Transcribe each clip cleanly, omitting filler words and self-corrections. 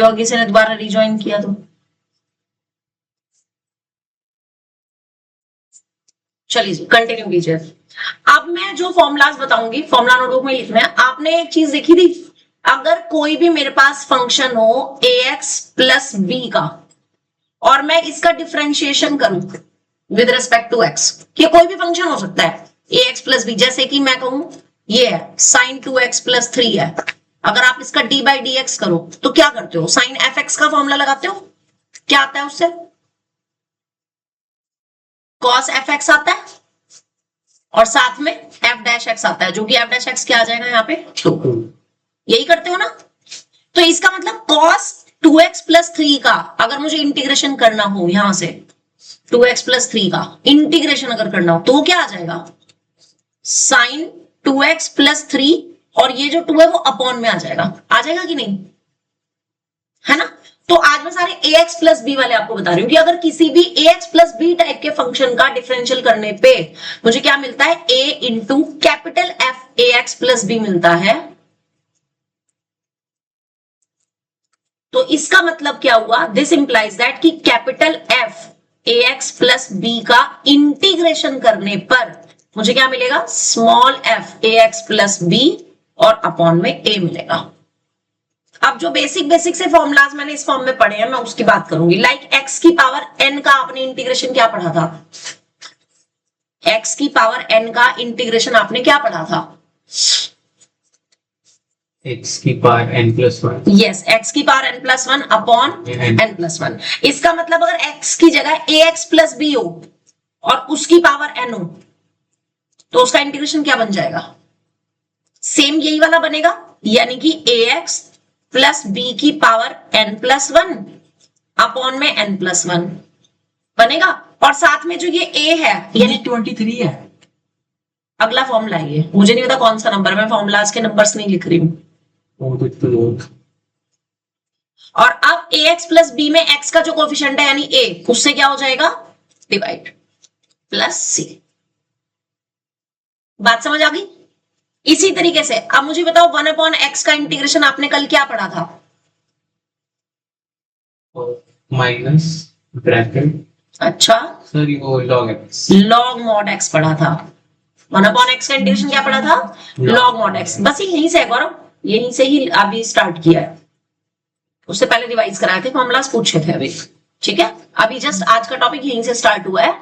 और किसी ने दोबारा रिज्वाइन किया तो चलिए कंटिन्यू कीजिए। अब मैं जो फॉर्मूलाज बताऊंगी फॉर्मूला नोटबुक में लिखना है। आपने एक चीज देखी थी, अगर कोई भी मेरे पास फंक्शन हो ax प्लस बी का और मैं इसका डिफरेंशिएशन करूं विद रिस्पेक्ट टू x, ये कोई भी फंक्शन हो सकता है ax प्लस बी, जैसे कि मैं कहूं ये है साइन 2x प्लस 3 है, अगर आप इसका d बाई डी एक्स करो तो क्या करते हो, साइन एफ एक्स का फॉर्मूला लगाते हो, क्या आता है उससे, कॉस एफ एक्स आता है और साथ में एफ डैश एक्स आता है, जो कि एफ डैश एक्स क्या आ जाएगा यहाँ पे 2, यही करते हो ना। तो इसका मतलब कॉस 2x प्लस 3 का अगर मुझे इंटीग्रेशन करना हो, यहां से 2x प्लस 3 का इंटीग्रेशन अगर करना हो तो क्या आ जाएगा, साइन 2x प्लस 3, और ये जो 2 है वो अपॉन में आ जाएगा कि नहीं, है ना। तो आज मैं सारे ax प्लस बी वाले आपको बता रही हूँ कि अगर किसी भी ax प्लस बी टाइप के फंक्शन का डिफरेंशियल करने पे मुझे क्या मिलता है, a into capital F ax plus B मिलता है। तो इसका मतलब क्या हुआ, दिस इंप्लाइज दैट कि capital F ax plus B का इंटीग्रेशन करने पर मुझे क्या मिलेगा, small F ax plus B और अपॉन में a मिलेगा। अब जो बेसिक से फॉर्मूलाज मैंने इस फॉर्म में पढ़े हैं मैं उसकी बात करूंगी। लाइक x की पावर n का आपने इंटीग्रेशन क्या पढ़ा था, x की पावर n का इंटीग्रेशन आपने क्या पढ़ा था, x की power n plus 1। Yes, x की power n plus 1 upon n plus 1। इसका मतलब अगर x की जगह ax प्लस b हो और उसकी पावर n हो तो उसका इंटीग्रेशन क्या बन जाएगा, सेम यही वाला बनेगा, यानी कि ax प्लस बी की पावर n प्लस 1 अपॉन में n प्लस 1 बनेगा। और साथ में जो ये a है यानी 23 है, अगला फॉर्मूला है ये, मुझे नहीं पता कौन सा नंबर, मैं फॉर्मूलाज के नंबर्स नहीं लिख रही हूं। और अब ax प्लस b में x का जो कोफिशिएंट है यानी a, उससे क्या हो जाएगा, डिवाइड प्लस c। बात समझ आ गई। इसी तरीके से अब मुझे बताओ 1 अपॉन एक्स का इंटीग्रेशन आपने कल क्या पढ़ा था, माइनस ब्रैकेट, अच्छा सॉरी वो log x, log mod x पढ़ा था। 1 अपॉन एक्स का इंटीग्रेशन क्या पढ़ा था, लॉग मॉड एक्स। बस यहीं से है गौरव, यहीं से ही अभी स्टार्ट किया है, उससे पहले रिवाइज कराए थे, फॉर्मूलास पूछे थे अभी, ठीक है। अभी जस्ट आज का टॉपिक यहीं से स्टार्ट हुआ है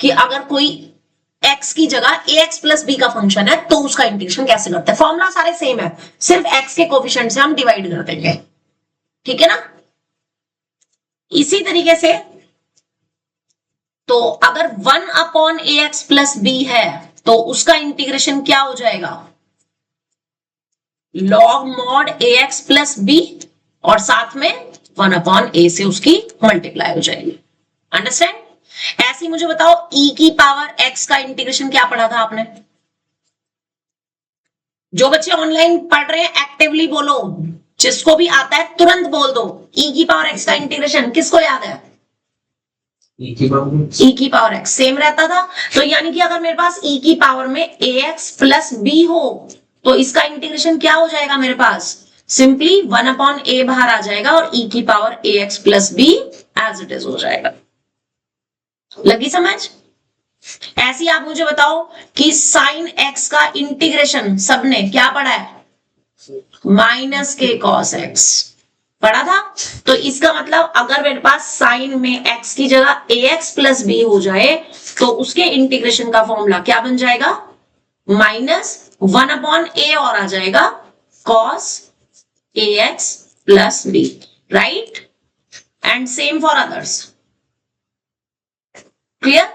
कि अगर कोई x की जगह ax प्लस b का फंक्शन है तो उसका इंटीग्रेशन कैसे करते हैं। फॉर्मूला सारे सेम है, सिर्फ x के कोफिशिएंट से हम डिवाइड कर देंगे, ठीक है ना। इसी तरीके से तो अगर 1 अपॉन ax प्लस b है तो उसका इंटीग्रेशन क्या हो जाएगा, log mod ax plus b और साथ में 1 अपॉन a से उसकी मल्टीप्लाई हो जाएगी, अंडरस्टैंड। ऐसे ही मुझे बताओ e की पावर x का इंटीग्रेशन क्या पढ़ा था आपने, जो बच्चे ऑनलाइन पढ़ रहे हैं एक्टिवली बोलो, जिसको भी आता है तुरंत बोल दो, e की पावर x का इंटीग्रेशन किसको याद है, e की पावर x सेम रहता था। तो यानी कि अगर मेरे पास e की पावर में ax प्लस b हो तो इसका इंटीग्रेशन क्या हो जाएगा मेरे पास, सिंपली 1 अपॉन a बाहर आ जाएगा और e की power ax plus b as it is हो जाएगा। लगी समझ। ऐसे ही आप मुझे बताओ कि साइन x का इंटीग्रेशन सबने क्या पढ़ा है, माइनस के कॉस x पढ़ा था। तो इसका मतलब अगर मेरे पास साइन में x की जगह ax प्लस b हो जाए तो उसके इंटीग्रेशन का फॉर्मूला क्या बन जाएगा, माइनस 1 अपॉन a और आ जाएगा cos ax plus b, right. And same for others, clear.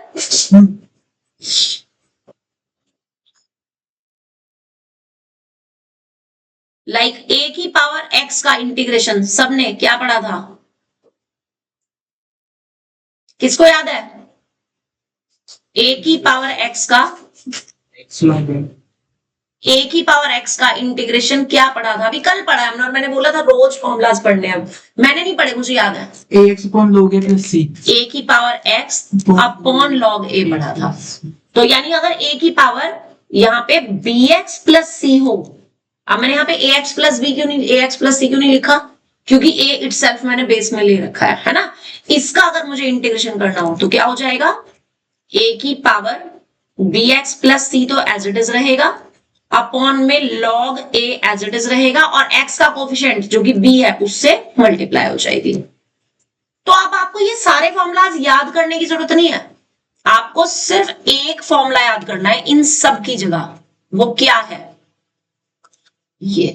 Like a की पावर x का इंटीग्रेशन सबने क्या पढ़ा था, किसको याद है, a की पावर x का a की पावर x का इंटीग्रेशन क्या पढ़ा था, अभी कल पढ़ा है हमने, और मैंने बोला था रोज फॉर्मूलाज पढ़ने हैं, मैंने नहीं पढ़े, मुझे याद है ax upon log a plus c, a की power x upon log a पढ़ा था। तो यानी अगर a की पावर यहाँ पे bx प्लस c हो, अब मैंने यहाँ पे ax प्लस b क्यों नहीं, ax प्लस c क्यों नहीं लिखा, क्योंकि ए इटसेल्फ मैंने बेस में ले रखा है ना। इसका अगर मुझे इंटीग्रेशन करना हो तो क्या हो जाएगा, ए की power B X plus C तो एज इट इज रहेगा, अपॉन में log A as it is रहेगा, और एक्स का कोफिशिएंट जो कि बी है उससे मल्टीप्लाई हो जाएगी। तो अब आपको ये सारे फॉर्मूलाज याद करने की जरूरत नहीं है, आपको सिर्फ एक फॉर्मूला याद करना है इन सब की जगह। वो क्या है, ये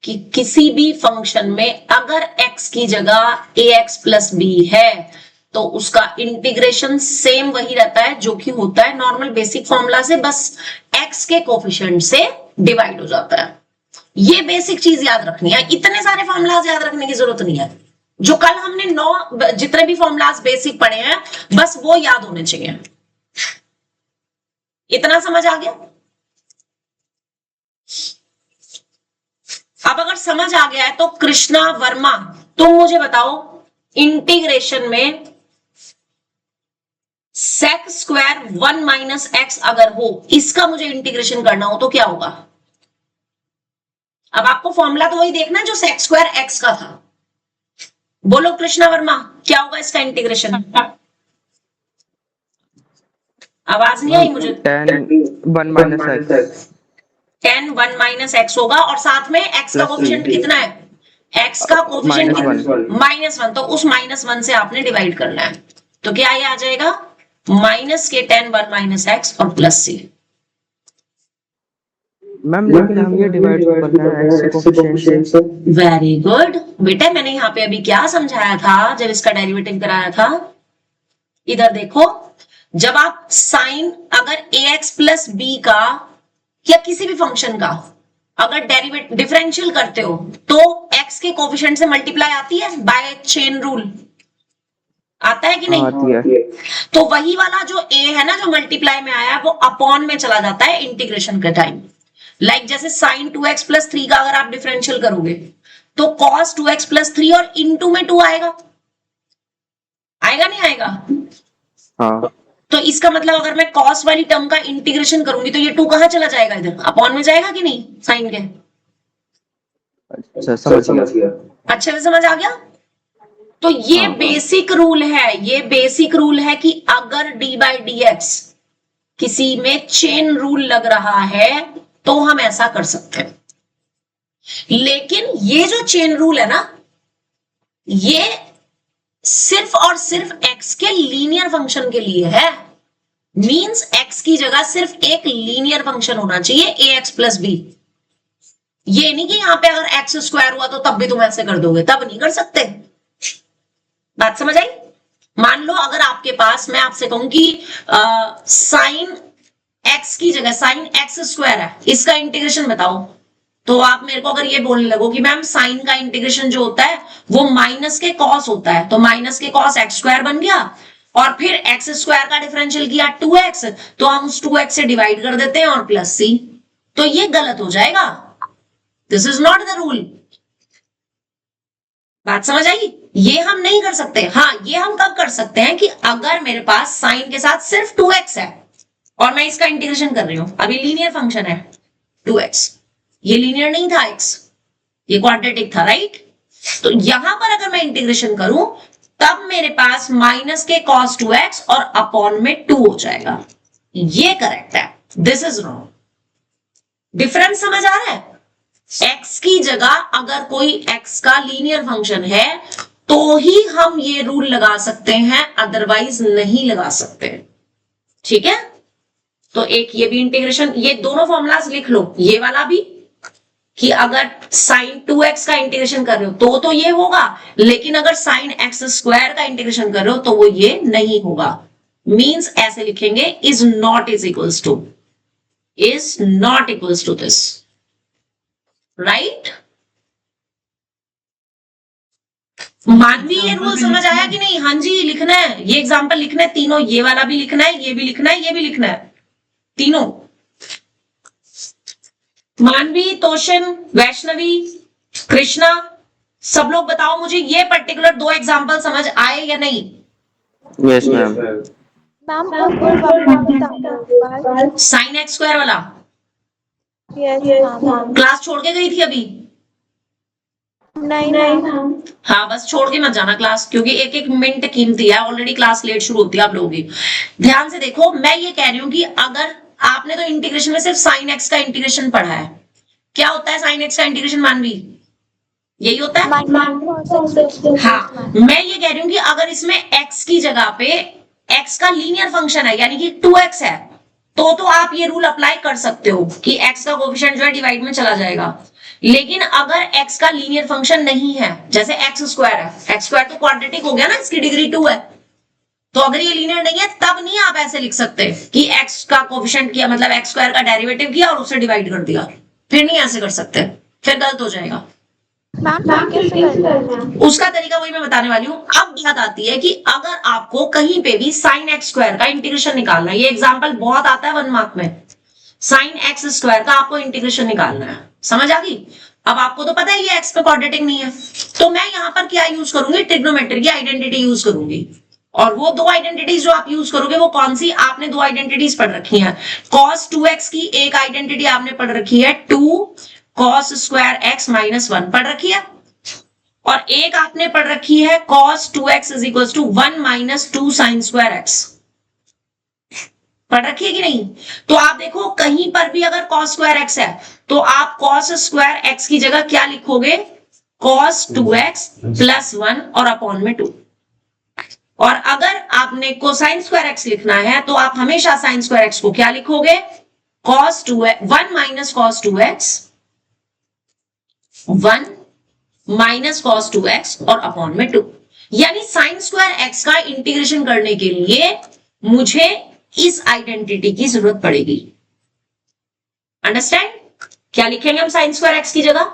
कि किसी भी फंक्शन में अगर x की जगह ax प्लस बी है तो उसका इंटीग्रेशन सेम वही रहता है जो कि होता है नॉर्मल बेसिक फॉर्मूला से, बस x के कोफिशिएंट से डिवाइड हो जाता है। ये बेसिक चीज याद रखनी है, इतने सारे फॉर्मूलाज याद रखने की जरूरत नहीं है। जो कल हमने 9 जितने भी फॉर्मूलाज बेसिक पढ़े हैं बस वो याद होने चाहिए। इतना समझ आ गया? अब अगर समझ आ गया है तो कृष्णा वर्मा तुम मुझे बताओ, इंटीग्रेशन में sec स्क्वायर 1 माइनस एक्स अगर हो, इसका मुझे इंटीग्रेशन करना हो तो क्या होगा? अब आपको फॉर्मूला तो वही देखना है जो sec स्क्वायर एक्स का था। बोलो कृष्णा वर्मा, क्या होगा इसका इंटीग्रेशन? आवाज नहीं आई मुझे। tan 1 minus x tan 1 minus x होगा, और साथ में x का कोफिशिएंट कितना है? x का कोफिशिएंट -1, तो उस -1 से आपने डिवाइड करना है। तो क्या ये आ जाएगा, माइनस के tan 1 माइनस एक्स और प्लस सी। मैम, लेकिन हम ये डिवाइड करना है x के कोफिशिएंट से। वेरी गुड बेटा, मैंने यहाँ पे अभी क्या समझाया था जब इसका डेरिवेटिव कराया था? इधर देखो, जब आप साइन अगर ax प्लस बी का या किसी भी फंक्शन का अगर डेरिवेटिव डिफरेंशियल करते हो तो x के कोफिशिएंट से मल्टीप्लाई आती है बाय चेन रूल, आता है कि नहीं? आती है। तो वही वाला जो a है ना जो मल्टीप्लाई में आया है वो अपॉन में चला जाता है इंटीग्रेशन के टाइम। लाइक जैसे साइन 2x प्लस 3 का अगर आप डिफरेंशियल करोगे तो कॉस 2x प्लस 3 और इनटू में 2 आएगा, आएगा नहीं आएगा? हाँ, तो इसका मतलब अगर मैं कॉस वाली टर्म का इंटीग्रेशन करूंगी तो ये 2 कहां चला जाएगा, इधर अपॉन में जाएगा कि नहीं साइन के? अच्छा समझ गया। अच्छे से समझ आ गया? तो ये बेसिक रूल है, ये बेसिक रूल है कि अगर डी बाई डी एक्स किसी में चेन रूल लग रहा है तो हम ऐसा कर सकते हैं। लेकिन ये जो चेन रूल है ना, ये सिर्फ और सिर्फ x के लीनियर फंक्शन के लिए है। मींस x की जगह सिर्फ एक लीनियर फंक्शन होना चाहिए ax प्लस बी। ये नहीं कि यहां पे अगर x स्क्वायर हुआ तो तब भी तुम ऐसे कर दोगे, तब नहीं कर सकते। बात समझ आई? मान लो अगर आपके पास, मैं आपसे कहूं कि साइन x की जगह साइन x स्क्वायर है, इसका इंटीग्रेशन बताओ, तो आप मेरे को अगर ये बोलने लगो कि मैम साइन का इंटीग्रेशन जो होता है वो माइनस के कॉस होता है, तो माइनस के कॉस एक्स स्क्वायर बन गया, और फिर एक्स स्क्वायर का डिफरेंशियल किया 2x, तो हम उस 2x से डिवाइड कर देते हैं और प्लस सी, तो ये गलत हो जाएगा। This is not the rule. बात समझ आई? ये हम नहीं कर सकते। हाँ, ये हम कब कर सकते हैं कि अगर मेरे पास साइन के साथ सिर्फ 2x है और मैं इसका इंटीग्रेशन कर रही हूं, अभी लीनियर फंक्शन है 2x, ये लीनियर नहीं था x, ये क्वाड्रेटिक था, राइट? तो यहां पर अगर मैं इंटीग्रेशन करूं तब मेरे पास माइनस के cos 2x और अपॉन में 2 हो जाएगा। ये करेक्ट है, दिस इज रॉन्ग। डिफरेंस समझ आ रहा है? x की जगह अगर कोई x का लीनियर फंक्शन है तो ही हम ये रूल लगा सकते हैं, अदरवाइज नहीं लगा सकते। ठीक है? तो एक ये भी इंटीग्रेशन, ये दोनों फॉर्मूलाज लिख लो, ये वाला भी कि अगर साइन 2x का इंटीग्रेशन कर रहे हो तो ये होगा, लेकिन अगर साइन x स्क्वायर का इंटीग्रेशन कर रहे हो तो वो ये नहीं होगा। मींस ऐसे लिखेंगे, is not equals to this, right? Manvi, ये रूल समझ आया कि नहीं? हाँ जी, लिखना है, ये एग्जांपल लिखना है तीनों, ये वाला भी लिखना है, ये भी लिखना है, ये भी लिखना है, तीनों। मानवी, तोशन, वैष्णवी, कृष्णा, सब लोग बताओ मुझे ये पर्टिकुलर 2 एग्जांपल समझ आए या नहीं? Yes ma'am. Sine x square वाला क्लास छोड़ के गई थी अभी? नहीं। हाँ बस छोड़ के मत जाना क्लास, क्योंकि एक एक मिनट कीमती है, ऑलरेडी क्लास लेट शुरू होती है आप लोगों की। ध्यान से देखो, मैं ये कह रही हूँ कि अगर आपने तो इंटीग्रेशन में सिर्फ साइन एक्स का इंटीग्रेशन पढ़ा है, क्या होता है साइन एक्स का इंटीग्रेशन मानवी, यही होता है। हाँ मैं ये कह रही हूँ कि अगर इसमें x की जगह पे x का लीनियर फंक्शन है यानी कि 2x है, तो आप ये रूल अप्लाई कर सकते हो कि x का कोफिशिएंट जो है डिवाइड में चला जाएगा। लेकिन अगर x का लीनियर फंक्शन नहीं है, जैसे x स्क्वायर है, x स्क्वायर तो क्वाड्रेटिक हो गया ना, इसकी डिग्री 2 है, तो अगर ये लीनियर नहीं है तब नहीं आप ऐसे लिख सकते कि x का कोफिशिएंट किया मतलब x स्क्वायर का डेरिवेटिव किया और उसे डिवाइड कर दिया, फिर नहीं ऐसे कर सकते, फिर गलत हो जाएगा। उसका तरीका वही मैं बताने वाली हूँ। अब बात आती है कि अगर आपको कहीं पे भी साइन एक्स स्क्वायर का इंटीग्रेशन निकालना है, ये एग्जांपल बहुत आता है 1 मार्क में, साइन एक्स स्क्वायर का आपको इंटीग्रेशन निकालना है, समझ आ गई। अब आपको तो पता है ये एक्स पे क्वाड्रेटिक नहीं है, तो मैं यहाँ पर क्या यूज करूंगी, ट्रिग्नोमेट्री की आइडेंटिटी यूज करूंगी। और वो दो आइडेंटिटीज जो आप यूज करोगे वो कौन सी, आपने दो आइडेंटिटीज पढ़ रखी है, cos 2x की एक आइडेंटिटी आपने पढ़ रखी है 2 cos स्क्वायर x माइनस 1 पढ़ रखी है, और एक आपने पढ़ रखी है cos 2x is equal to 1 minus 2 sine square x, पढ़ रखी है कि नहीं। तो आप देखो कहीं पर भी अगर cos स्क्वायर x है तो आप cos स्क्वायर x की जगह क्या लिखोगे, cos 2x प्लस 1 और अपॉन में 2। और अगर आपने कोसाइन स्क्वायर x लिखना है तो आप हमेशा साइन स्क्वायर x को क्या लिखोगे, cos 1 minus cos 2x 1 minus cos 2x और अपॉन में 2। यानी साइन स्क्वायर x का इंटीग्रेशन करने के लिए मुझे इस आइडेंटिटी की जरूरत पड़ेगी। अंडरस्टैंड, क्या लिखेंगे हम साइन स्क्वायर x की जगह,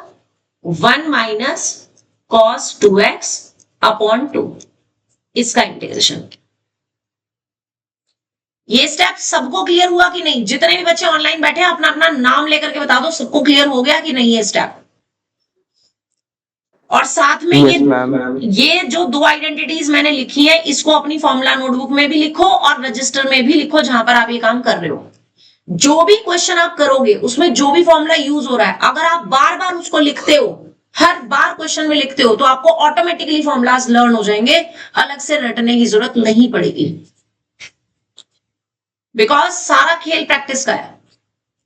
1 माइनस cos 2x अपॉन 2, इसका इंटीग्रेशन। ये स्टेप सबको क्लियर हुआ कि नहीं, जितने भी बच्चे ऑनलाइन बैठे हैं अपना अपना नाम लेकर के बता दो सबको क्लियर हो गया कि नहीं ये स्टेप। और साथ में ये जो दो आइडेंटिटीज मैंने लिखी है इसको अपनी फॉर्मूला नोटबुक में भी लिखो और रजिस्टर में भी लिखो जहां पर आप ये काम कर रहे हो। जो भी क्वेश्चन आप करोगे उसमें जो भी फॉर्मूला यूज हो रहा है अगर आप बार बार उसको लिखते हो, हर बार क्वेश्चन में लिखते हो, तो आपको ऑटोमेटिकली फॉर्मूलाज लर्न हो जाएंगे, अलग से रटने की जरूरत नहीं पड़ेगी। बिकॉज सारा खेल प्रैक्टिस का है,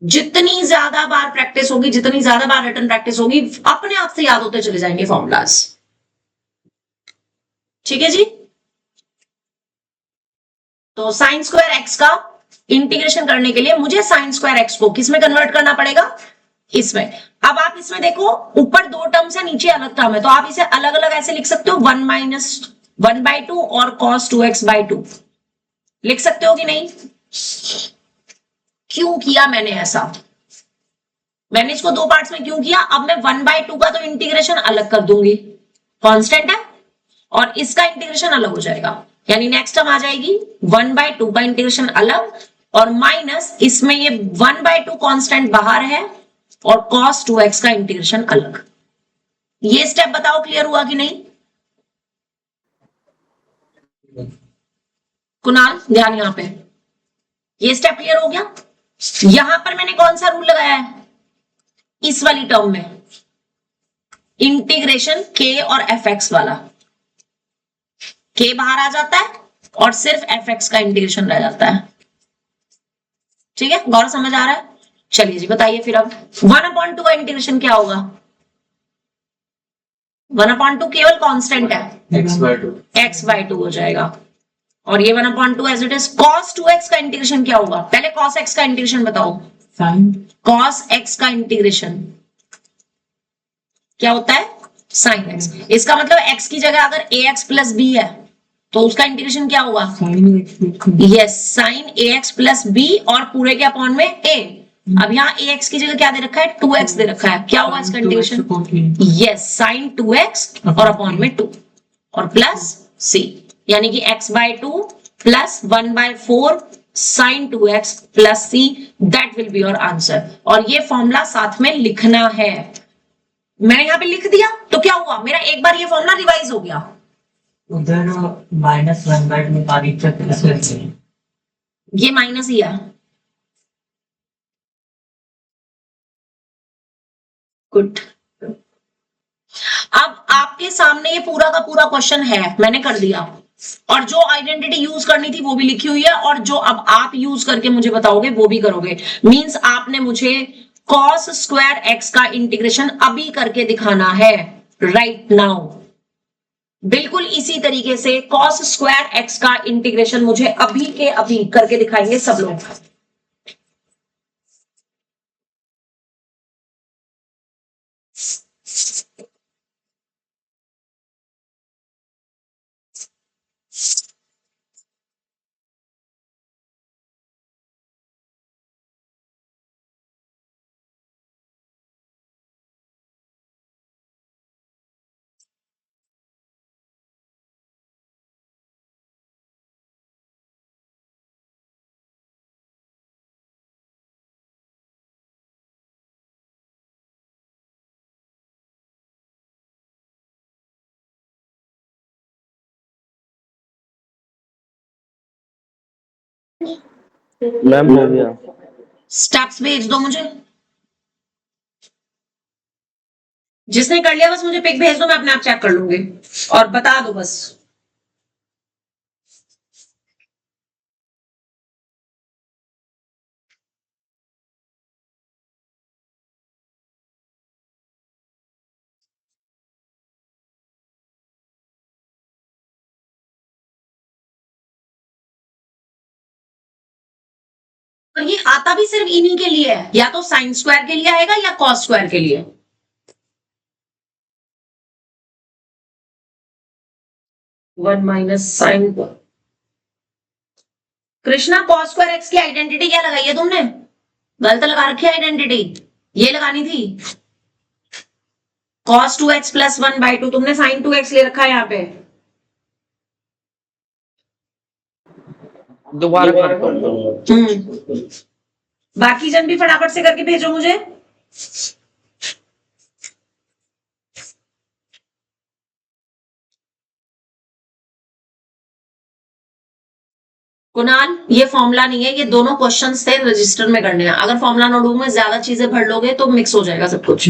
जितनी ज्यादा बार प्रैक्टिस होगी, जितनी ज्यादा बार रिटन प्रैक्टिस होगी, अपने आप से याद होते चले जाएंगे फॉर्मूलाज। ठीक है जी। तो साइन स्क्वायर एक्स का इंटीग्रेशन करने के लिए मुझे साइन स्क्वायर एक्स को किसमें कन्वर्ट करना पड़ेगा, इसमें। अब आप इसमें देखो ऊपर दो टर्म्स है नीचे अलग टर्म है, तो आप इसे अलग अलग ऐसे लिख सकते हो 1 माइनस 1/2 और cos 2x/2 लिख सकते हो कि नहीं। क्यों किया मैंने ऐसा, मैंने इसको दो पार्ट्स में क्यों किया, अब मैं 1/2 का तो इंटीग्रेशन अलग कर दूंगी, कांस्टेंट है, और इसका इंटीग्रेशन अलग हो जाएगा, यानी नेक्स्ट टर्म आ जाएगी 1/2 का इंटीग्रेशन अलग, और माइनस इसमें ये 1/2 कांस्टेंट बाहर है और cos 2x का इंटीग्रेशन अलग। ये स्टेप बताओ क्लियर हुआ कि नहीं। कुणाल ध्यान यहां पे, ये स्टेप क्लियर हो गया। यहां पर मैंने कौन सा रूल लगाया है, इस वाली टर्म में इंटीग्रेशन k और fx वाला, k बाहर आ जाता है और सिर्फ fx का इंटीग्रेशन रह जाता है। ठीक है, गौर समझ आ रहा है। चलिए जी बताइए फिर अब 1/2 का इंटीग्रेशन क्या होगा, 1/2 केवल कांस्टेंट है x/2 हो जाएगा, और ये 1/2 as it is. cos 2x का इंटीग्रेशन क्या होगा, पहले cos x का इंटीग्रेशन बताओ, cos x का इंटीग्रेशन क्या होता है, sin x। इसका मतलब x की जगह अगर ax प्लस b है तो उसका इंटीग्रेशन क्या होगा, yes sin ax plus b और पूरे के अपॉन में a। अब यहाँ ax की जगह क्या दे रखा है, 2x दे रखा है, क्या होगा इसका इंटीग्रेशन, यस sin 2x और अपॉन में 2 और प्लस c, यानी कि x/2 plus 1/4 sin 2x plus c, that will be your answer. और ये फॉर्मूला साथ में लिखना है, मैंने यहाँ पे लिख दिया तो क्या हुआ, मेरा एक बार ये फॉर्मूला रिवाइज हो गया। उधर -1/2 ये माइनस ही है, गुड। अब आपके सामने ये पूरा का पूरा क्वेश्चन है, मैंने कर दिया, और जो आइडेंटिटी यूज करनी थी वो भी लिखी हुई है, और जो अब आप यूज करके मुझे बताओगे वो भी करोगे। मींस आपने मुझे cos स्क्वायर x का इंटीग्रेशन अभी करके दिखाना है, राइट नाउ। बिल्कुल इसी तरीके से cos स्क्वायर x का इंटीग्रेशन मुझे अभी के अभी करके दिखाएंगे सब लोग। मैम हो गया। स्टेप्स भेज दो मुझे, जिसने कर लिया बस मुझे पिक भेज दो, मैं अपने आप चेक कर लूंगी, और बता दो बस। और ये आता भी सिर्फ इन्हीं के लिए है, या तो साइन स्क्वायर के लिए आएगा या कॉस स्क्वायर के लिए। One minus sine, Krishna cos square X की आइडेंटिटी क्या लगाई है तुमने? गलत लगा रखी है आइडेंटिटी, ये लगानी थी। cos 2x प्लस 1/2, तुमने sin 2x ले रखा है यहाँ पे। दोबारा कर। बाकी जन भी फटाफट से करके भेजो मुझे। कुणाल, ये फॉर्मूला नहीं है, ये दोनों क्वेश्चंस थे, रजिस्टर में करने हैं। अगर फॉर्मूला नोटबुक में ज्यादा चीजें भर लोगे तो मिक्स हो जाएगा सब कुछ।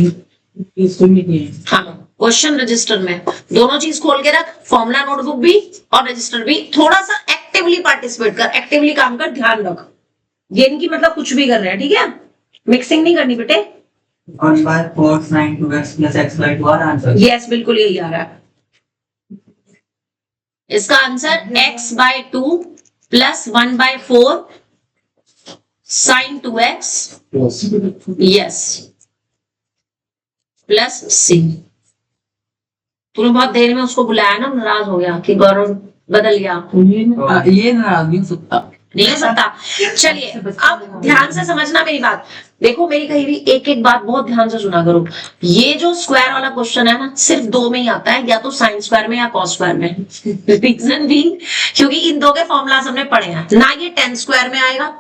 हाँ, क्वेश्चन रजिस्टर में दोनों चीज खोल के रख, फॉर्मूला नोटबुक भी और रजिस्टर भी। थोड़ा सा एक्टिवली पार्टिसिपेट कर, एक्टिवली काम कर, ध्यान रख। ये इनकी मतलब कुछ भी कर रहे हैं, ठीक है? मिक्सिंग नहीं करनी बेटे। 1/4 sin 2x plus x by 2 answer. Yes, बिल्कुल यही आ रहा है इसका answer. x/2 plus 1/4 sin 2x, yes, plus c। तूने बहुत देर में उसको बुलाया ना, नाराज हो गया कि गौरव बदल गया। ये नाराज नहीं हो सकता, नहीं हो सकता। चलिए अब ध्यान से समझना मेरी बात। देखो, मेरी कही हुई एक एक बात बहुत ध्यान से सुना करो। ये जो स्क्वायर वाला क्वेश्चन है ना, सिर्फ दो में ही आता है, या तो साइन स्क्वायर में या कॉस स्क्वायर में। रीजन भी क्योंकि इन दो के फॉर्मूला हमने पढ़े हैं ना। ये टेन स्क्वायर में आएगा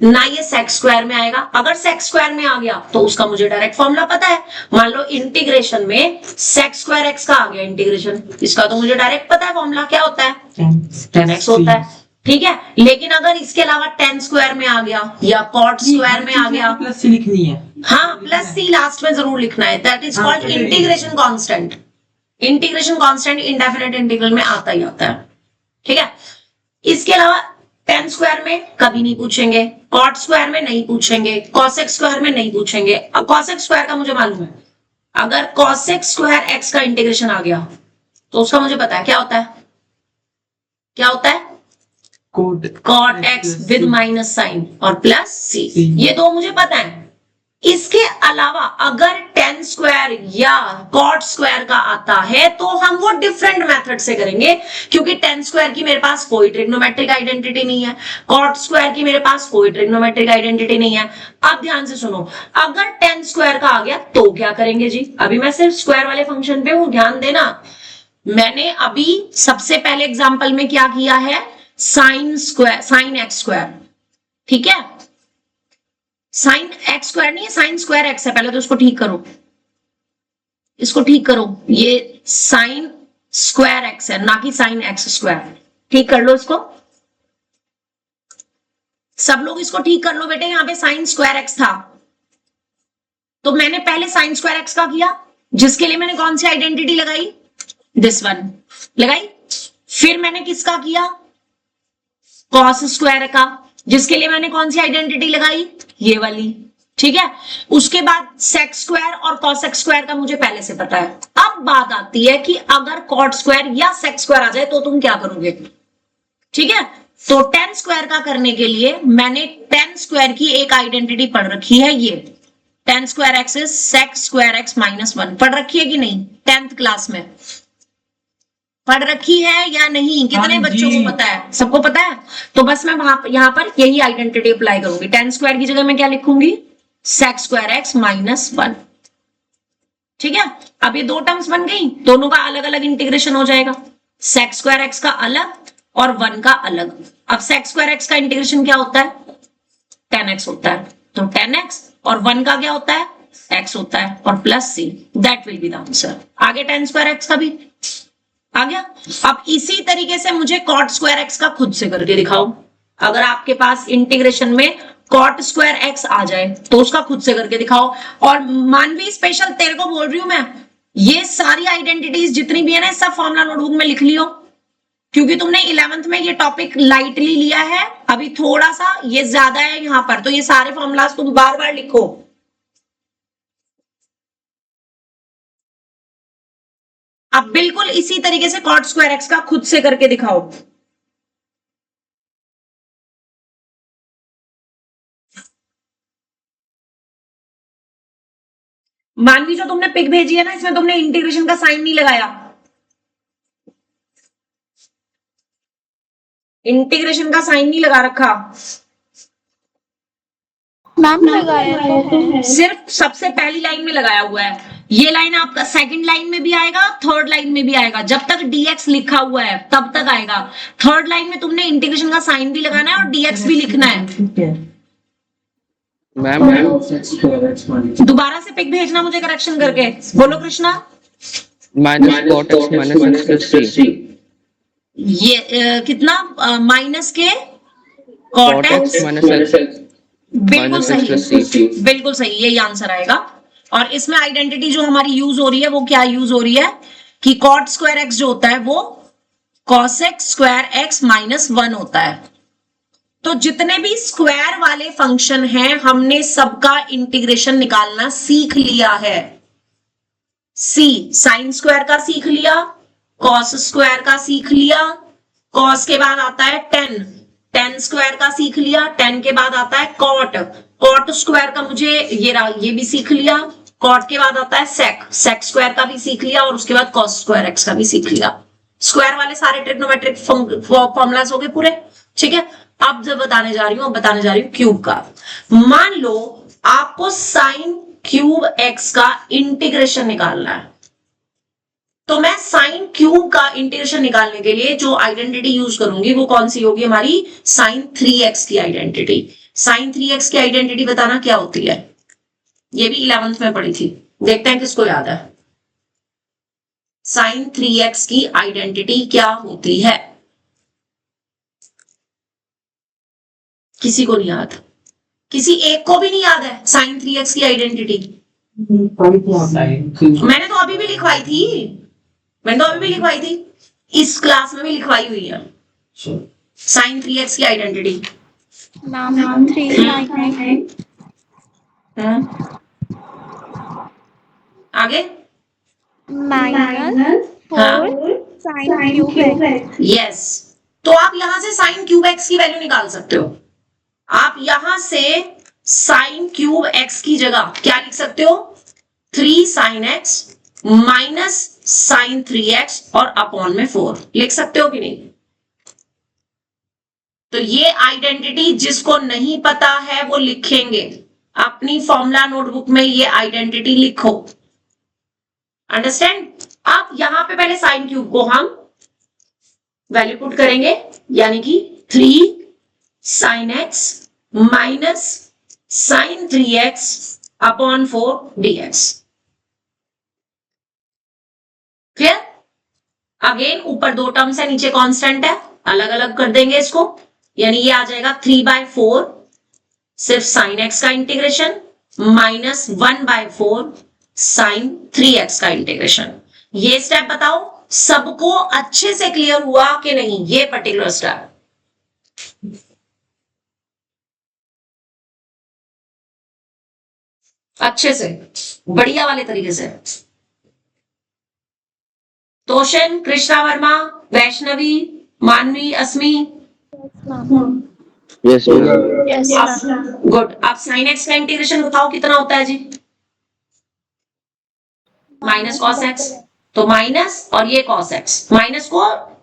ना ये सेक्स स्क्वायर में आएगा। अगर सेक्स स्क्वायर में आ गया तो उसका मुझे डायरेक्ट फॉर्मूला पता है। मान लो इंटीग्रेशन में सेक्स स्क्वायर एक्स का आ गया इंटीग्रेशन, इसका तो मुझे डायरेक्ट पता है फॉर्मूला क्या होता है, 10x होता है, ठीक है? लेकिन अगर इसके अलावा 10 स्क्वायर में आ गया या कॉट स्क्वायर में आ गया, प्लस सी लिखनी है। हाँ, प्लस सी लास्ट में जरूर लिखना है। That is called integration constant. Integration constant indefinite integral में आता ही आता है, ठीक है? इसके अलावा 10 स्क्वायर में कभी नहीं पूछेंगे, कॉट स्क्वायर में नहीं पूछेंगे, कॉसेक स्क्वायर में नहीं पूछेंगे। अब कॉसेक स्क्वायर का मुझे मालूम है, अगर कॉसेक स्क्वायर एक्स का इंटीग्रेशन आ गया तो उसका मुझे पता है क्या होता है, क्या होता है? Cot X with minus sine और प्लस सी। ये दो मुझे पता है। इसके अलावा अगर 10 स्क्वायर या कॉट स्क्वायर का आता है तो हम वो डिफरेंट मेथड से करेंगे, क्योंकि 10 स्क्वायर की मेरे पास कोई ट्रिग्नोमेट्रिक आइडेंटिटी नहीं है, कॉट स्क्वायर की मेरे पास कोई ट्रिग्नोमेट्रिक आइडेंटिटी नहीं है। अब ध्यान से सुनो, अगर 10 स्क्वायर का आ गया तो क्या करेंगे जी? अभी मैं सिर्फ स्क्वायर वाले फंक्शन पे हूं, ध्यान देना। मैंने अभी सबसे पहले एग्जाम्पल में क्या किया है, sine square, sine x square, ठीक है? साइन एक्स स्क्वायर नहीं है, साइन स्क्वायर एक्स है। पहले तो इसको ठीक करो, इसको ठीक करो। ये साइन स्क्वायर एक्स है, ना कि साइन एक्स स्क्वायर। ठीक कर लो इसको, सब लोग इसको ठीक कर लो बेटे। यहां पे साइन स्क्वायर एक्स था तो मैंने पहले साइन स्क्वायर एक्स का किया, जिसके लिए मैंने कौन सी आइडेंटिटी लगाई, दिस वन लगाई। फिर मैंने किसका किया, कॉस स्क्वायर का, जिसके लिए मैंने कौन सी आइडेंटिटी लगाई, ये वाली, ठीक है। उसके बाद सेक स्क्वायर और कॉसेक स्क्वायर का मुझे पहले से पता है। अब बात आती है कि अगर कॉट स्क्वायर या सेक स्क्वायर आ जाए तो तुम क्या करोगे, ठीक है। तो टेन स्क्वायर का करने के लिए मैंने टेन स्क्वायर की एक आइडेंटिटी पढ़ रखी है, ये tan square X is sec square X minus one, पढ़ रखी है कि नहीं, 10th क्लास में पढ़ रखी है या नहीं, कितने बच्चों को पता है, सबको पता है। तो बस मैं यहां पर यही आइडेंटिटी अप्लाई करूंगी। टेन स्क्वायर की जगह मैं क्या लिखूंगी, sec square X minus one, ठीक है। अब ये दो टर्म्स बन गई, दोनों का अलग अलग इंटीग्रेशन हो जाएगा, सेक स्क्वायर एक्स का अलग और वन का अलग। अब सेक स्क्वायर एक्स का इंटीग्रेशन क्या होता है, 10x होता है, तो 10x और 1 का क्या होता है, x होता है, और plus c, that will be the answer. आगे tan स्क्वायर x का भी आ गया। अब इसी तरीके से मुझे cot स्क्वायर x का खुद से करके दिखाओ। अगर आपके पास इंटीग्रेशन में cot स्क्वायर x आ जाए तो उसका खुद से करके दिखाओ। और मानवी स्पेशल तेरे को बोल रही हूं मैं, ये सारी आइडेंटिटीज जितनी भी है ना, सब फॉर्मूला नोटबुक में लिख लियो, क्योंकि तुमने 11th में ये टॉपिक लाइटली लिया है, अभी थोड़ा सा ये ज्यादा है यहां पर, तो ये सारे फॉर्मूलाज तुम बार बार लिखो। अब बिल्कुल इसी तरीके से कॉट स्क्वायर एक्स का खुद से करके दिखाओ। मानवी जो तुमने पिक भेजी है ना, इसमें तुमने इंटीग्रेशन का साइन नहीं लगाया, इंटीग्रेशन का साइन नहीं लगा रखा, मैम लगाया है, सिर्फ सबसे पहली लाइन में लगाया हुआ है। ये लाइन आपका सेकंड लाइन में भी आएगा, थर्ड लाइन में भी आएगा, जब तक dx लिखा हुआ है तब तक आएगा। थर्ड लाइन में तुमने इंटीग्रेशन का साइन भी लगाना है और dx भी लिखना है। मैम दोबारा से पिक भेजना मुझे करेक्शन करके, बोलो Krishna. Minus cot X minus one plus three, ये कितना, माइनस के cot cot X X, minus बिल्कुल माइनस सही, प्लस सी। बिल्कुल सही, यही आंसर आएगा। और इसमें आइडेंटिटी जो हमारी यूज हो रही है वो क्या यूज हो रही है कि कॉट स्क्वायर एक्स जो होता है वो cosec square X minus one होता है। तो जितने भी स्क्वायर वाले फंक्शन हैं हमने सबका इंटीग्रेशन निकालना सीख लिया है। सी साइन स्क्वायर का सीख लिया, कॉस स्क्वायर का सीख लिया, कॉस के बाद आता है टेन, टेन स्क्वायर का सीख लिया, टेन के बाद आता है कॉट, कॉट स्क्वायर का मुझे ये भी सीख लिया, कॉट के बाद आता है सेक, सेक स्क्वायर का भी सीख लिया, और उसके बाद कॉस स्क्वायर एक्स का भी सीख लिया। स्क्वायर वाले सारे ट्रिग्नोमेट्रिक फॉर्मूलाज हो गए पूरे, ठीक है। अब जब बताने जा रही हूं क्यूब का। मान लो आपको साइन क्यूब एक्स का इंटीग्रेशन निकालना है, तो मैं साइन क्यूब का इंटीग्रेशन निकालने के लिए जो आइडेंटिटी यूज करूंगी वो कौन सी होगी, हमारी साइन 3x की आइडेंटिटी। साइन 3x की आइडेंटिटी बताना क्या होती है, ये भी 11th में पढ़ी थी, देखते हैं किसको याद है। साइन 3x की आइडेंटिटी क्या होती है, किसी को नहीं याद, किसी एक को भी नहीं याद है साइन 3x की आइडेंटिटी। मैंने तो अभी भी लिखवाई थी, इस क्लास में भी लिखवाई हुई है साइन 3x की आइडेंटिटी। मैम 3 लाइन आगे minus 4 sine cube x. Yes, तो आप यहां से साइन क्यूब एक्स की वैल्यू निकाल सकते हो। आप यहां से साइन क्यूब एक्स की जगह क्या लिख सकते हो, 3 sine X minus sine 3x और अपॉन में 4 लिख सकते हो कि नहीं। तो ये आइडेंटिटी जिसको नहीं पता है वो लिखेंगे, अपनी फॉर्मूला नोटबुक में ये आइडेंटिटी लिखो, अंडरस्टैंड। अब यहां पे पहले साइन क्यूब को हम वैल्यू पुट करेंगे, यानी कि 3 sine X minus sine 3x upon 4 dx। Clear. Again ऊपर दो टर्म्स है, नीचे कांस्टेंट है, अलग अलग कर देंगे इसको, यानी ये आ जाएगा 3/4 सिर्फ साइन एक्स का इंटीग्रेशन माइनस 1/4 साइन 3x का इंटीग्रेशन। ये स्टेप बताओ सबको अच्छे से क्लियर हुआ कि नहीं, ये पर्टिकुलर स्टेप? अच्छे से, बढ़िया वाले तरीके से। तोशन, कृष्णा वर्मा, वैष्णवी, मानवी, अस्मी, Yes, ma'am. Yes, ma'am. Good. अब साइन एक्स का इंटीग्रेशन बताओ कितना होता है जी? माइनस कॉस एक्स, तो माइनस और ये कॉस एक्स, माइनस को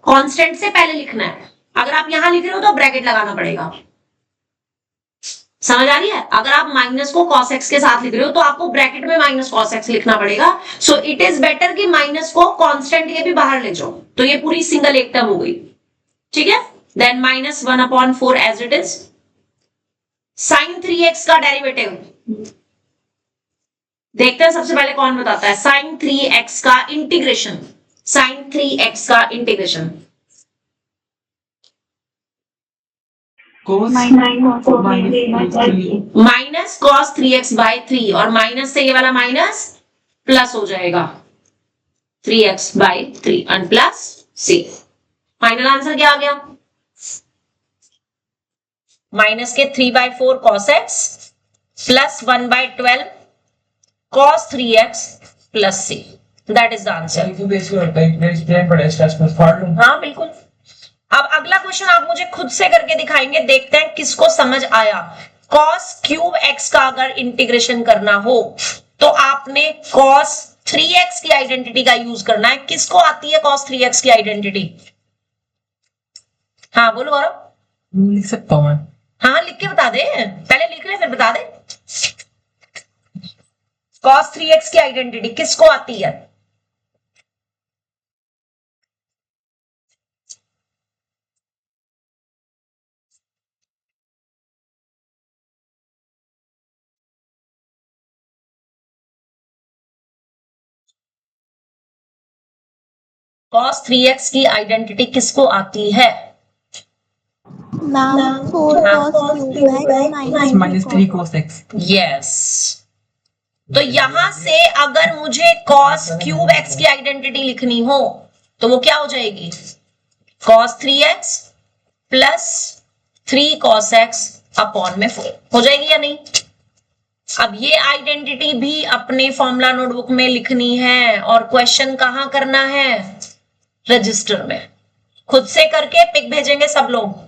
कांस्टेंट से पहले लिखना है। अगर आप यहां लिख रहे हो तो ब्रैकेट लगाना पड़ेगा, समझ आ रही है? अगर आप माइनस को कॉस एक्स के साथ लिख रहे हो तो आपको ब्रैकेट में माइनस कॉस एक्स लिखना पड़ेगा। सो इट इज बेटर कि माइनस को कांस्टेंट के भी बाहर ले जाओ, तो ये पूरी सिंगल एक टर्म हो गई, ठीक है? Then minus 1/4 as it is. Sine 3x का डेरिवेटिव देखते हैं, सबसे पहले कौन बताता है? साइन 3x का इंटीग्रेशन, साइन 3x का integration. cos minus cos 3x/3 और माइनस से ये वाला माइनस प्लस हो जाएगा 3x/3 and plus c। Final answer क्या आ गया? माइनस के 3/4 cos x plus 1/12 cos 3x plus c। That is the answer. हाँ बिल्कुल। अब अगला क्वेश्चन आप मुझे खुद से करके दिखाएंगे, देखते हैं किसको समझ आया। cos क्यूब x का अगर इंटीग्रेशन करना हो तो आपने cos 3x की आइडेंटिटी का यूज करना है। किसको आती है cos 3x की आइडेंटिटी? हाँ बोलो गौरव। लिख सकता हूँ मैं? हाँ लिख के बता दे, पहले लिख ले फिर बता दे। cos 3x की आइडेंटिटी किसको आती है? cos 3x की आइडेंटिटी किसको आती है? Ma'am, 4 cos cube x minus 3 cos x। Yes. तो यहां से अगर मुझे cos क्यूब x की आइडेंटिटी लिखनी हो तो वो क्या हो जाएगी? cos 3x plus 3 cos x upon में 4 हो जाएगी या नहीं? अब ये आइडेंटिटी भी अपने फॉर्मूला नोटबुक में लिखनी है और क्वेश्चन कहां करना है? रजिस्टर में। खुद से करके पिक भेजेंगे सब लोग।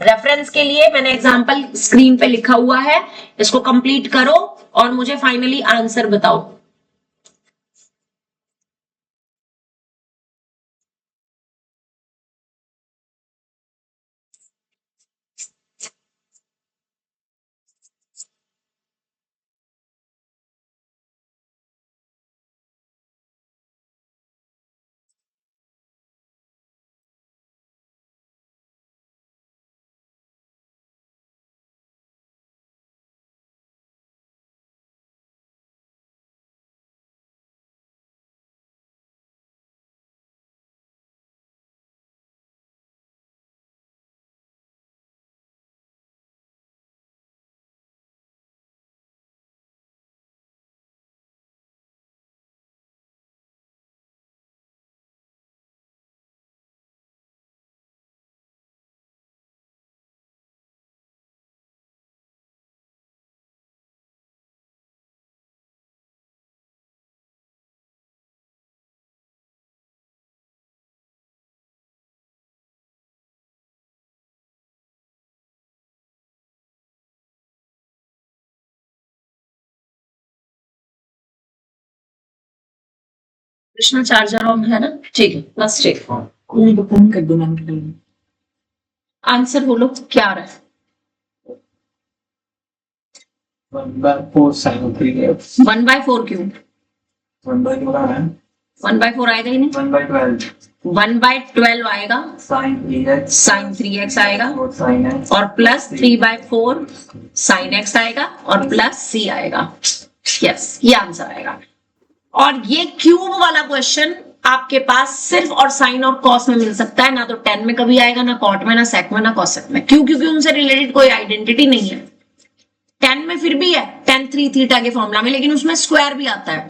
रेफरेंस के लिए मैंने एग्जांपल स्क्रीन पे लिखा हुआ है, इसको कंप्लीट करो और मुझे फाइनली आंसर बताओ। कृष्णा चार्जर ऑन है ना? ठीक है, बस ठीक। कर दो मैंने। आंसर बोलो क्या आ रहा है? 1/4 sin 3x। 1/4 क्यों? 1/4 आ रहा है। 1/4 आएगा ही नहीं। 1/12 1/12 आएगा, sin 3x sin 3x आएगा और sin x और प्लस 3/4 sin x आएगा और प्लस c आएगा। यस, ये आंसर आएगा। और ये क्यूब वाला क्वेश्चन आपके पास सिर्फ और साइन और कॉस में मिल सकता है, ना तो 10 में कभी आएगा, ना कॉट में, ना सेक में, ना कॉसेक में। क्यों? क्योंकि उनसे रिलेटेड कोई आइडेंटिटी नहीं है। 10 में फिर भी है tan 3 थीटा के फॉर्मूला में, लेकिन उसमें स्क्वायर भी आता है,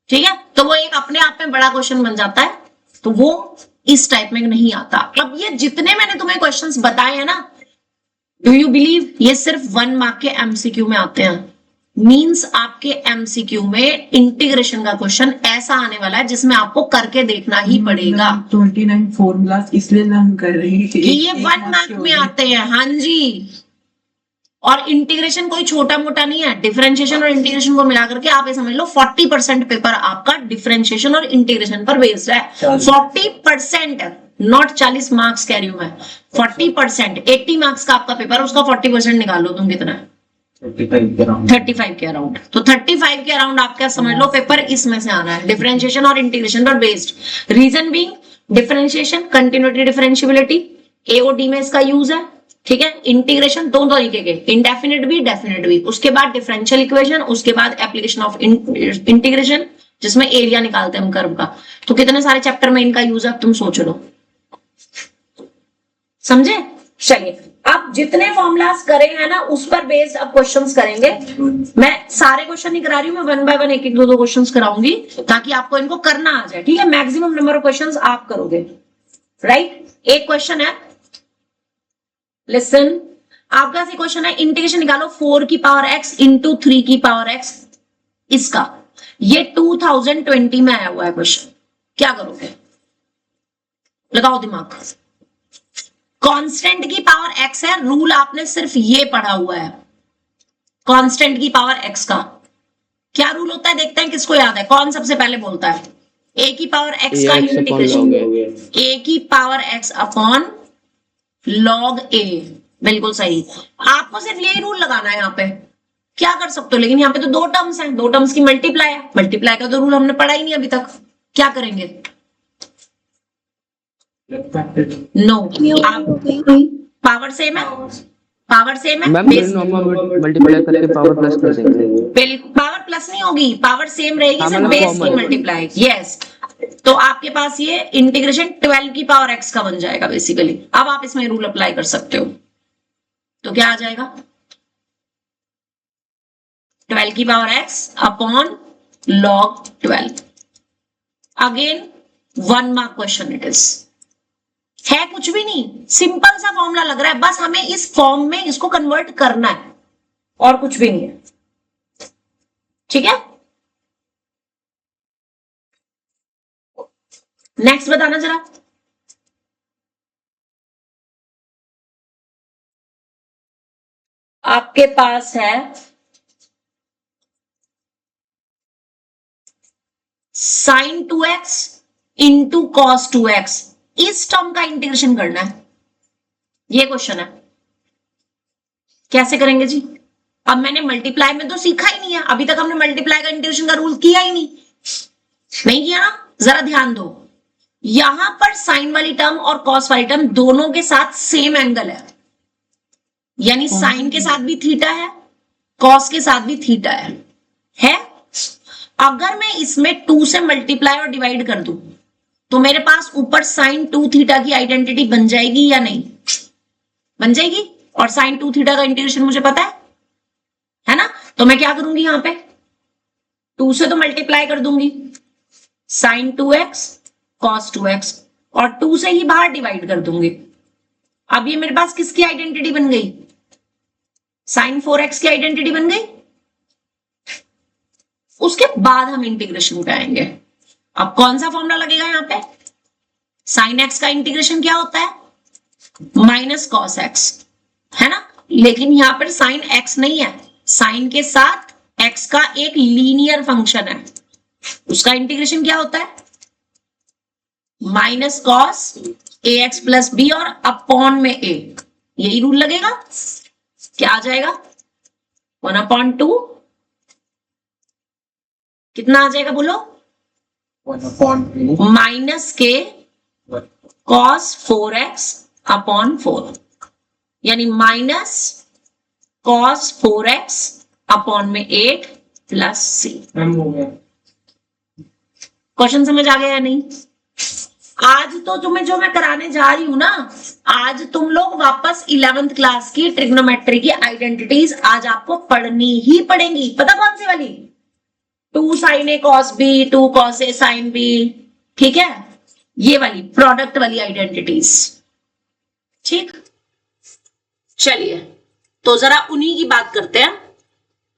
ठीक है, तो वो एक अपने आप में बड़ा क्वेश्चन बन जाता है, तो वो इस टाइप में नहीं आता। अब ये जितने मैंने तुम्हें क्वेश्चंस बताए हैं ना, डू यू बिलीव ये सिर्फ 1 मार्क के एमसीक्यू में आते हैं। मींस आपके एमसीक्यू में इंटीग्रेशन का क्वेश्चन ऐसा आने वाला है जिसमें आपको करके देखना ही पड़ेगा 29 फॉर्मूलाज इसलिए हम कर रहे हैं कि ये 1 मार्क में आते हैं। हाँ जी, और इंटीग्रेशन कोई छोटा मोटा नहीं है, डिफरेंशिएशन और इंटीग्रेशन को मिलाकर के आप ये समझ लो 40% पेपर आपका डिफरेंशिएशन और इंटीग्रेशन पर बेस्ड है। 40%, नॉट 40 मार्क्स कह रही हूं मैं, 40%। 80 मार्क्स का आपका पेपर, उसका 40% निकाल लो तुम, कितना है? 35 के अराउंड। तो 35 के अराउंड आपका समझ लो पेपर इसमें से आना है, डिफरेंशिएशन और इंटीग्रेशन पर based. Reason being differentiation, continuity, differentiability, AOD में इसका यूज है, ठीक है। इंटीग्रेशन दो तरीके के, इंडेफिनिट भी डेफिनेट भी, उसके बाद डिफरेंशियल इक्वेशन, उसके बाद एप्लीकेशन ऑफ इंटीग्रेशन जिसमें एरिया निकालते हैं हम कर्व का। तो कितने सारे चैप्टर में इनका यूज है तुम सोच लो, समझे? चलिए, अब जितने फॉर्मूलाज करे हैं ना उस पर बेस्ड अब क्वेश्चंस करेंगे। मैं सारे क्वेश्चन नहीं करा रही हूँ, मैं 1 बाय 1 एक एक दो क्वेश्चंस कराऊंगी ताकि आपको इनको करना आ जाए, ठीक है। मैक्सिमम नंबर ऑफ क्वेश्चंस आप करोगे, राइट। एक क्वेश्चन है, लिसन, आपका से क्वेश्चन है, इंटीग्रेशन निकालो 4 की पावर x इंटू 3 की पावर x, इसका ये 2020 में आया हुआ है क्वेश्चन, क्या करोगे? लगाओ दिमाग। कांस्टेंट की पावर x है, रूल आपने सिर्फ ये पढ़ा हुआ है, कांस्टेंट की पावर x का क्या रूल होता है, देखते हैं किसको याद है। कौन सबसे पहले बोलता है? a की पावर x का इंटीग्रेशन, a की power x upon log a, बिल्कुल सही। आपको सिर्फ यही रूल लगाना है, यहाँ पे क्या कर सकते हो, लेकिन यहाँ पे तो 2 टर्म्स हैं, 2 टर्म्स की मल्टीप्लाई है, मल्टीप्लाई का तो रूल हमने पढ़ा ही नहीं अभी तक, क्या करेंगे? नो, आप पावर सेम है, पावर सेम है, मल्टीप्लाई करके पावर प्लस कर देंगे। पावर प्लस नहीं होगी, पावर सेम रहेगी, सिर्फ बेस की मल्टीप्लाई। यस, तो आपके पास ये इंटीग्रेशन 12 की पावर x का बन जाएगा बेसिकली। अब आप इसमें रूल अप्लाई कर सकते हो, तो क्या आ जाएगा? 12 की power x upon log 12। Again 1 mark question it is, है कुछ भी नहीं, सिंपल सा फॉर्मूला लग रहा है, बस हमें इस फॉर्म में इसको कन्वर्ट करना है और कुछ भी नहीं है, ठीक है। नेक्स्ट बताना जरा। आपके पास है sin 2x into cos 2x, इस टर्म का इंटीग्रेशन करना है, ये क्वेश्चन है। कैसे करेंगे जी? अब मैंने मल्टीप्लाई में तो सीखा ही नहीं है, अभी तक हमने मल्टीप्लाई का इंटीग्रेशन का रूल किया ही नहीं किया ना। जरा ध्यान दो, यहां पर साइन वाली टर्म और कॉस वाली टर्म दोनों के साथ सेम एंगल है, यानी साइन के साथ भी थीटा है, कॉस के साथ भी थीटा है। अगर मैं इसमें 2 से मल्टीप्लाई और डिवाइड कर दूं तो मेरे पास ऊपर साइन 2 थीटा की आइडेंटिटी बन जाएगी या नहीं? बन जाएगी। और साइन 2 थीटा का इंटीग्रेशन मुझे पता है ना। तो मैं क्या करूंगी, यहां पे 2 से तो मल्टीप्लाई कर दूंगी, साइन 2x cos 2x, और 2 से ही बाहर डिवाइड कर दूंगी। अब ये मेरे पास किसकी आइडेंटिटी बन गई? साइन 4x की आइडेंटिटी बन गई। उसके बाद हम इंटीग्रेशन पे आएंगे। अब कौन सा फॉर्मूला लगेगा यहाँ पे? साइन x का इंटीग्रेशन क्या होता है? माइनस कॉस x, है ना। लेकिन यहाँ पर साइन x नहीं है, साइन के साथ x का एक लीनियर फंक्शन है, उसका इंटीग्रेशन क्या होता है? Minus cos ax plus B और अपॉन में a, यही रूल लगेगा। क्या आ जाएगा? 1/2, कितना आ जाएगा बोलो? 1/2 माइनस के कॉस 4x अपॉन 4, यानी माइनस कॉस 4x अपॉन में 8 प्लस c। क्वेश्चन समझ आ गया या नहीं? आज तो तुम्हें जो मैं कराने जा रही हूं ना, आज तुम लोग वापस 11th क्लास की ट्रिग्नोमेट्री की आइडेंटिटीज आज आपको पढ़नी ही पड़ेंगी। पता कौन सी वाली? 2 sin a cos b, 2 cos a sin b, ठीक है, ये वाली प्रोडक्ट वाली आइडेंटिटीज। ठीक, चलिए तो जरा उन्हीं की बात करते हैं।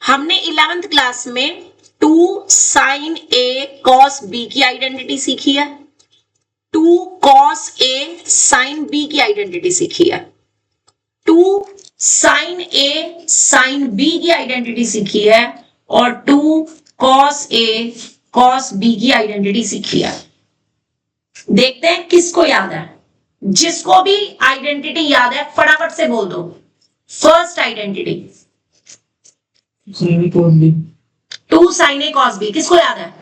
हमने 11th क्लास में 2 sin a cos b की आइडेंटिटी सीखी है, 2 cos a sin b की आइडेंटिटी सीखी है, 2 sin a sin b की आइडेंटिटी सीखी है और 2 cos a cos b की आइडेंटिटी सीखी है। देखते हैं किसको याद है। जिसको भी आइडेंटिटी याद है फटाफट से बोल दो। First identity 2 sin a cos b, किसको याद है?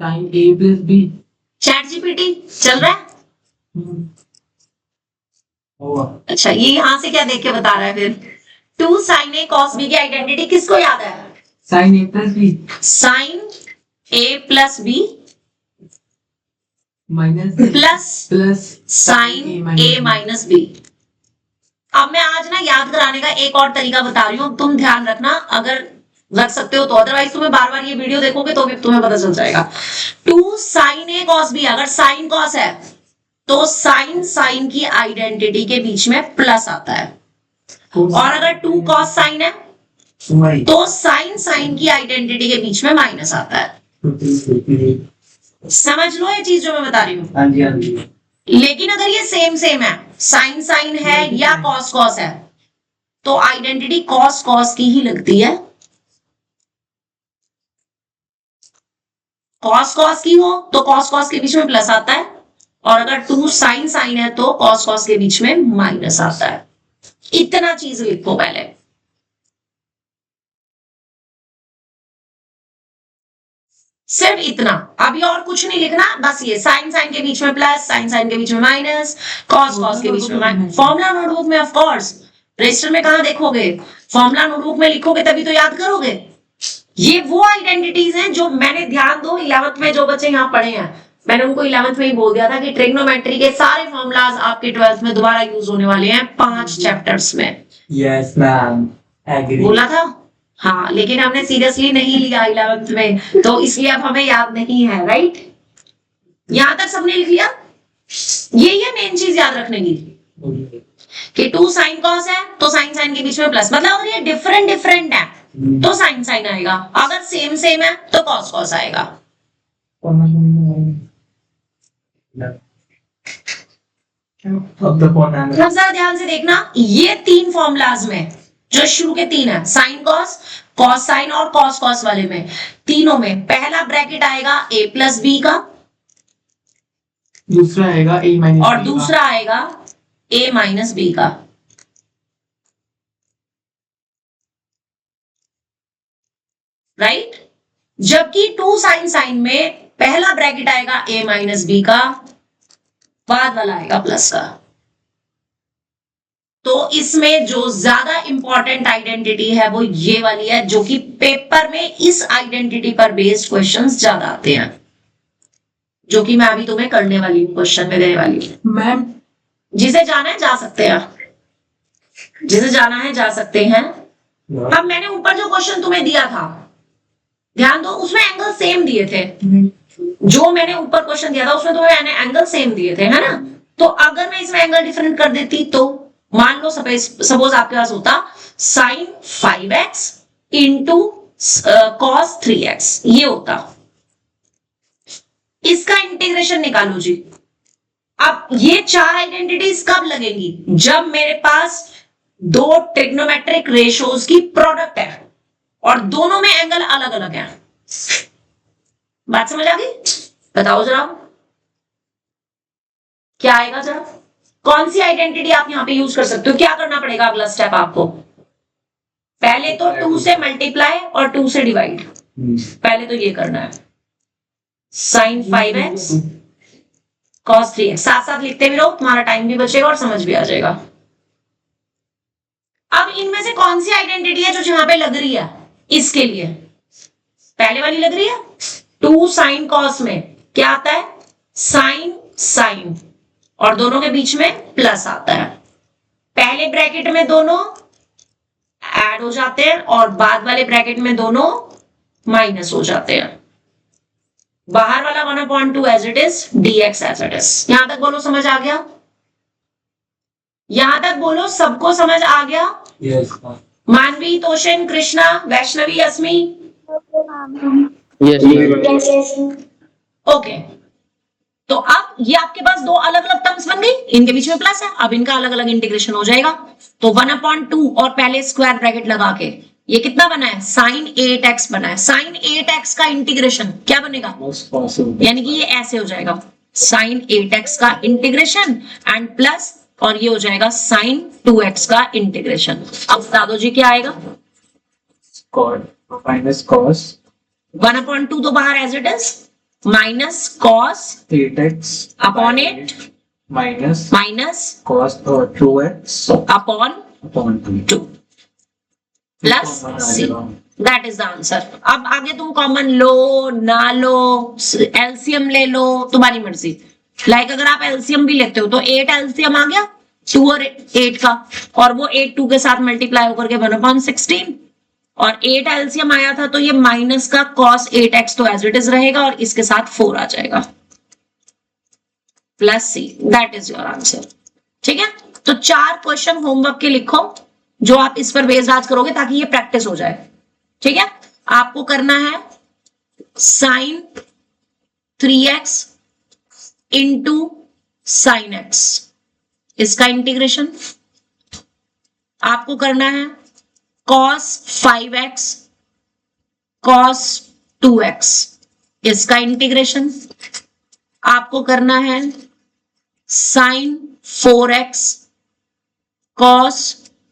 sin a plus b। Chat GPT चल रहा है? अच्छा, ये यहां से क्या देख के बता रहा है फिर? 2 sin a cos b की आइडेंटिटी किसको याद है? sin a plus b sin a plus b minus plus sin a minus b। अब मैं आज ना याद कराने का एक और तरीका बता रही हूँ, तुम ध्यान रखना अगर रख सकते हो तो, अदरवाइज तुम्हें बार बार ये वीडियो देखोगे तो भी तुम्हें पता चल जाएगा। 2 sin a cos b, अगर sin cos है तो sin की आइडेंटिटी के बीच में प्लस आता है, और अगर 2 cos sin है तो sin की आइडेंटिटी के बीच में माइनस आता है। समझ लो ये चीज जो मैं बता रही हूँ। हाँ जी, हाँ जी। लेकिन अगर ये सेम है, sin है या cos है, तो आइडेंटिटी cos की ही लगती है। cos की हो तो cos के बीच में प्लस आता है, और अगर 2 sin है तो cos के बीच में माइनस आता है। इतना चीज लिखो पहले। सिर्फ इतना, अभी और कुछ नहीं लिखना, बस ये sin के बीच में प्लस, sin के बीच में माइनस, cos के बीच में माइनस। फॉर्मूला नोटबुक में ऑफ कोर्स, रजिस्टर में कहां देखोगे? फॉर्मूला नोटबुक में लिखोगे तभी तो याद करोगे। ये वो आइडेंटिटीज हैं जो मैंने, ध्यान दो, 11th में जो बच्चे यहाँ पढ़े हैं, मैंने उनको 11th में ही बोल दिया था कि ट्रिग्नोमेट्री के सारे फॉर्मूलाज आपके 12th में दोबारा यूज होने वाले हैं 5 चैप्टर्स में। Yes ma'am, agree. बोला था हाँ, लेकिन हमने सीरियसली नहीं लिया 11th में, तो इसलिए अब हमें याद नहीं है। राइट, यहां तक सबने लिख लिया। यही है मेन चीज याद रखने की कि 2 sin cos है तो sin के बीच में प्लस, मतलब अगर ये डिफरेंट है तो sin आएगा, अगर सेम है तो cos आएगा। अब तो कौन है? जरा ध्यान से देखना, ये 3 फॉर्मूलाज में जो शुरू के 3 है, sin cos, cos sin और cos वाले में, तीनों में पहला ब्रैकेट आएगा a प्लस b का, दूसरा आएगा a minus और b दूसरा आएगा a माइनस b का। राइट, जबकि 2 sin में पहला ब्रैकेट आएगा a माइनस b का, बाद वाला आएगा प्लस का। तो इसमें जो ज्यादा इंपॉर्टेंट आइडेंटिटी है वो ये वाली है, जो कि पेपर में इस आइडेंटिटी पर बेस्ड क्वेश्चंस ज्यादा आते हैं, जो कि मैं अभी तुम्हें करने वाली हूँ, क्वेश्चन में देने वाली हूँ। मैम जिसे जाना है जा सकते हैं, जिसे जाना है जा सकते हैं। अब मैंने ऊपर जो क्वेश्चन तुम्हें दिया था, ध्यान दो, उसमें एंगल सेम दिए थे। जो मैंने ऊपर क्वेश्चन दिया था उसमें तो मैंने एंगल सेम दिए थे, है ना? तो अगर मैं इसमें एंगल डिफरेंट कर देती, तो मान लो सपोज आपके पास होता sin 5x into cos 3x, ये होता। इसका इंटीग्रेशन निकालो जी। अब ये 4 आइडेंटिटीज कब लगेंगी? जब मेरे पास 2 ट्रिग्नोमेट्रिक रेशियोज की प्रोडक्ट है और दोनों में एंगल अलग अलग है। बात समझ आ गई? बताओ जरा क्या आएगा जरा। कौन सी आइडेंटिटी आप यहां पे यूज कर सकते हो? क्या करना पड़ेगा अगला स्टेप आपको? पहले तो 2 से मल्टीप्लाई और 2 से डिवाइड, पहले तो ये करना है। sin 5x cos 3x, साथ साथ लिखते भी रहो, तुम्हारा टाइम भी बचेगा और समझ भी आ जाएगा। अब इनमें से कौन सी आइडेंटिटी है जो यहां पे लग रही है? इसके लिए पहले वाली लग रही है। 2 sin cos में क्या आता है? साइन साइन और दोनों के बीच में प्लस आता है। पहले ब्रैकेट में दोनों ऐड हो जाते हैं और बाद वाले ब्रैकेट में दोनों माइनस हो जाते हैं। बाहर वाला 1/2 as it is, dx as it is. यहां तक बोलो समझ आ गया? यहां तक बोलो सबको समझ आ गया? Yes, ma'am. Manvi, Toshan, Krishna, Vaishnavi, Asmi. Yes, ma'am. Okay, तो अब ये आपके पास दो अलग अलग टर्म्स बन गई, इनके बीच में प्लस है, अब इनका अलग अलग इंटीग्रेशन हो जाएगा। तो 1/2 और पहले स्क्वायर ब्रैकेट लगा के ये कितना बना है? sin 8x बना है। sin 8x का इंटीग्रेशन क्या बनेगा? Most possible. यानी कि ये ऐसे हो जाएगा sin 8x का इंटीग्रेशन एंड प्लस, और ये हो जाएगा sin 2x का इंटीग्रेशन। अब बता दो जी क्या आएगा? Minus cos 1/2 तो बाहर as it is, minus cos 8x upon 8 minus minus cos 2x upon upon 2. 2 plus c। That is the answer. अब आगे तुम कॉमन लो ना लो, एलसीएम ले लो, तुम्हारी मर्जी। लाइक अगर आप एलसीएम भी लेते हो तो 8 एलसीएम आ गया 2 और 8 का, और वो 8 2 के साथ मल्टीप्लाई होकर के 1/16, और 8 एलसीएम आया था तो ये माइनस का cos 8x तो एज इट इज रहेगा और इसके साथ 4 आ जाएगा plus c। That is your answer. ठीक है, तो 4 क्वेश्चन होमवर्क के लिखो जो आप इस पर बेस्ड आज करोगे ताकि ये प्रैक्टिस हो जाए। ठीक है, आपको करना है sin 3x into sin x, इसका इंटीग्रेशन। आपको करना है cos 5x cos 2x, इसका इंटीग्रेशन। आपको करना है sin 4x cos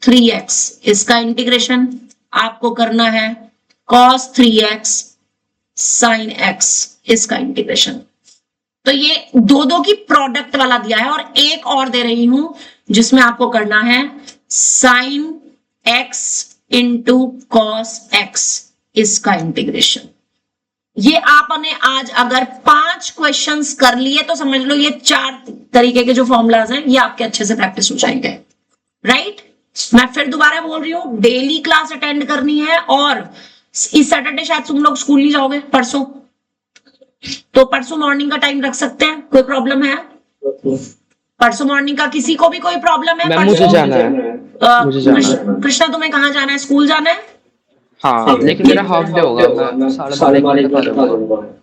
3x, इसका इंटीग्रेशन। आपको करना है cos 3x sin x, इसका इंटीग्रेशन। तो ये दो की प्रोडक्ट वाला दिया है, और एक और दे रही हूं जिसमें आपको करना है sin x into cos x, इसका इंटीग्रेशन। ये आपने आज अगर 5 क्वेश्चंस कर लिए तो समझ लो ये 4 तरीके के जो फॉर्मूलाज हैं ये आपके अच्छे से प्रैक्टिस हो जाएंगे। राइट, मैं फिर दोबारा बोल रही हूँ, डेली क्लास अटेंड करनी है, और इस सैटरडे शायद तुम लोग स्कूल नहीं जाओगे, परसों, तो परसों मॉर्निंग का टाइम रख सकते हैं। कोई प्रॉब्लम है? परसों मॉर्निंग का किसी को भी कोई प्रॉब्लम है? मुझे जाना है, मुझे जाना है। कृष्णा तुम्हें कहाँ जाना है? स्कूल जाना है? हाँ, लेकिन मेरा हाफ डे होगा, मैं 12:30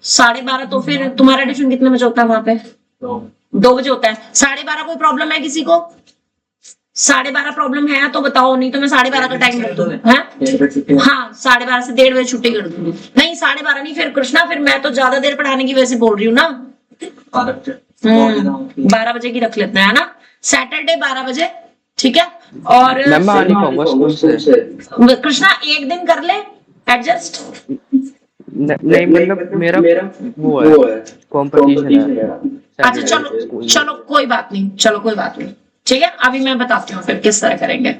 12:30। तो फिर तुम्हारा टिफिन कितने बजे होता है वहां पे? 2 बजे होता है। 12:30 कोई प्रॉब्लम है किसी को? 12:30 प्रॉब्लम है तो बताओ, नहीं तो मैं 12:30 का टाइम रख दूंगी। हाँ, 12:30 से 1:30 बजे छुट्टी कर दूंगी। नहीं 12:30 नहीं, फिर कृष्णा फिर मैं तो ज्यादा देर पढ़ाने की वजह से बोल रही हूँ ना। 12 बजे की रख लेते हैं ना, सैटरडे 12 बजे। ठीक है, और मैम मैं आ नहीं पाऊंगा स्कूल से। कृष्णा एक दिन कर ले एडजस्ट। नहीं मतलब मेरा वो है, कॉम्पिटिशन है। अच्छा चलो चलो कोई बात नहीं, चलो कोई बात नहीं। ठीक है, अभी मैं बताती हूँ फिर किस तरह करेंगे।